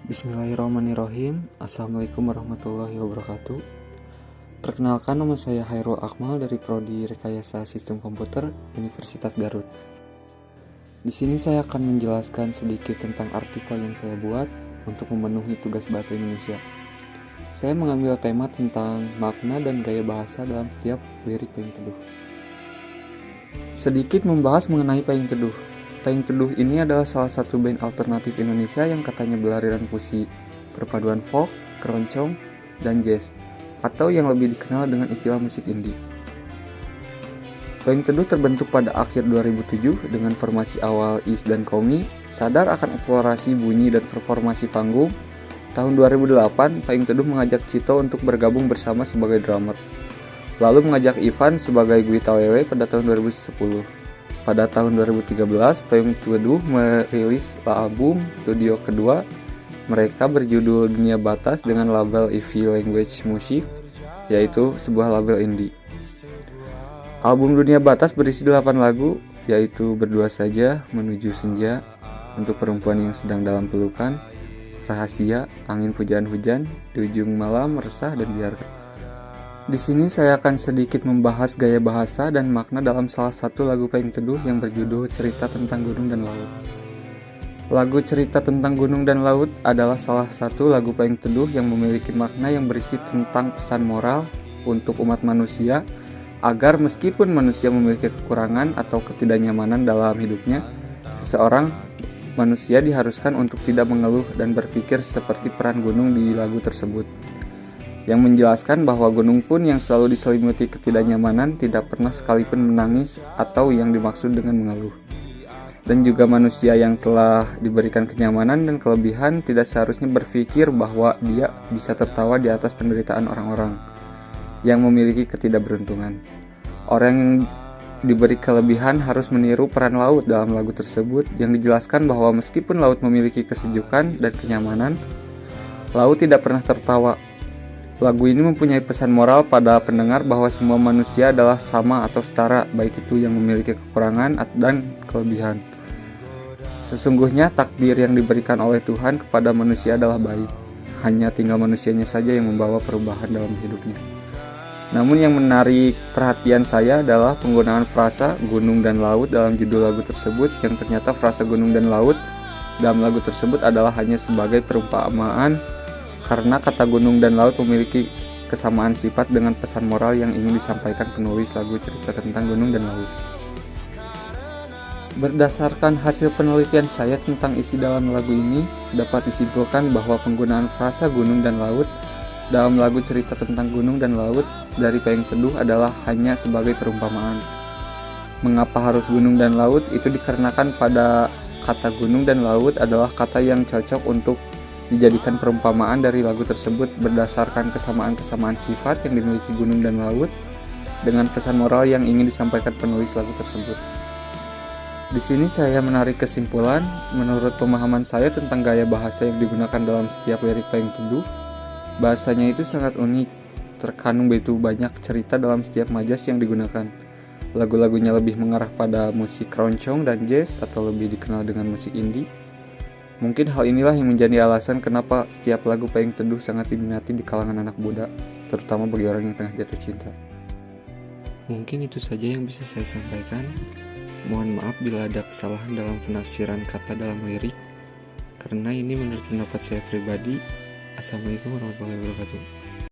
Bismillahirrahmanirrahim. Assalamualaikum warahmatullahi wabarakatuh. Perkenalkan, nama saya Hairul Akmal dari Prodi Rekayasa Sistem Komputer Universitas Garut. Di sini saya akan menjelaskan sedikit tentang artikel yang saya buat untuk memenuhi tugas bahasa Indonesia. Saya mengambil tema tentang makna dan gaya bahasa dalam setiap lirik Payung Teduh. Sedikit membahas mengenai Payung Teduh. Payung Teduh ini adalah salah satu band alternatif Indonesia yang katanya beraliran fusi, perpaduan folk, keroncong, dan jazz, atau yang lebih dikenal dengan istilah musik indie. Payung Teduh terbentuk pada akhir 2007 dengan formasi awal Is dan Komi, sadar akan eksplorasi bunyi dan performasi panggung. Tahun 2008, Payung Teduh mengajak Cito untuk bergabung bersama sebagai drummer, lalu mengajak Ivan sebagai Guita Wewe pada tahun 2010. Pada tahun 2013, Payung Teduh merilis album studio kedua mereka berjudul Dunia Batas dengan label EV Language Music, yaitu sebuah label indie. Album Dunia Batas berisi 8 lagu, yaitu Berdua Saja, Menuju Senja, Untuk Perempuan yang Sedang Dalam Pelukan, Rahasia, Angin Pujaan Hujan, Di Ujung Malam, Resah, dan Biarkan. Di sini saya akan sedikit membahas gaya bahasa dan makna dalam salah satu lagu Payung Teduh yang berjudul Cerita Tentang Gunung dan Laut. Lagu Cerita Tentang Gunung dan Laut adalah salah satu lagu Payung Teduh yang memiliki makna yang berisi tentang pesan moral untuk umat manusia agar meskipun manusia memiliki kekurangan atau ketidaknyamanan dalam hidupnya, seseorang manusia diharuskan untuk tidak mengeluh dan berpikir seperti peran gunung di lagu tersebut, yang menjelaskan bahwa gunung pun yang selalu diselimuti ketidaknyamanan tidak pernah sekalipun menangis atau yang dimaksud dengan mengeluh. Dan juga manusia yang telah diberikan kenyamanan dan kelebihan tidak seharusnya berpikir bahwa dia bisa tertawa di atas penderitaan orang-orang yang memiliki ketidakberuntungan. Orang yang diberi kelebihan harus meniru peran laut dalam lagu tersebut yang dijelaskan bahwa meskipun laut memiliki kesejukan dan kenyamanan, laut tidak pernah tertawa. Lagu ini mempunyai pesan moral pada pendengar bahwa semua manusia adalah sama atau setara, baik itu yang memiliki kekurangan dan kelebihan. Sesungguhnya takdir yang diberikan oleh Tuhan kepada manusia adalah baik, hanya tinggal manusianya saja yang membawa perubahan dalam hidupnya. Namun yang menarik perhatian saya adalah penggunaan frasa gunung dan laut dalam judul lagu tersebut, yang ternyata frasa gunung dan laut dalam lagu tersebut adalah hanya sebagai perumpamaan karena kata gunung dan laut memiliki kesamaan sifat dengan pesan moral yang ingin disampaikan penulis lagu Cerita Tentang Gunung dan Laut. Berdasarkan hasil penelitian saya tentang isi dalam lagu ini, dapat disimpulkan bahwa penggunaan frasa gunung dan laut dalam lagu Cerita Tentang Gunung dan Laut dari Payung Teduh adalah hanya sebagai perumpamaan. Mengapa harus gunung dan laut? Itu dikarenakan pada kata gunung dan laut adalah kata yang cocok untuk dijadikan perumpamaan dari lagu tersebut berdasarkan kesamaan-kesamaan sifat yang dimiliki gunung dan laut dengan pesan moral yang ingin disampaikan penulis lagu tersebut. Di sini saya menarik kesimpulan, menurut pemahaman saya tentang gaya bahasa yang digunakan dalam setiap lirik Payung Teduh, bahasanya itu sangat unik, terkandung begitu banyak cerita dalam setiap majas yang digunakan. Lagu-lagunya lebih mengarah pada musik keroncong dan jazz atau lebih dikenal dengan musik indie. Mungkin hal inilah yang menjadi alasan kenapa setiap lagu Payung Teduh sangat diminati di kalangan anak muda, terutama bagi orang yang tengah jatuh cinta. Mungkin itu saja yang bisa saya sampaikan. Mohon maaf bila ada kesalahan dalam penafsiran kata dalam lirik, karena ini menurut pendapat saya pribadi. Assalamualaikum warahmatullahi wabarakatuh.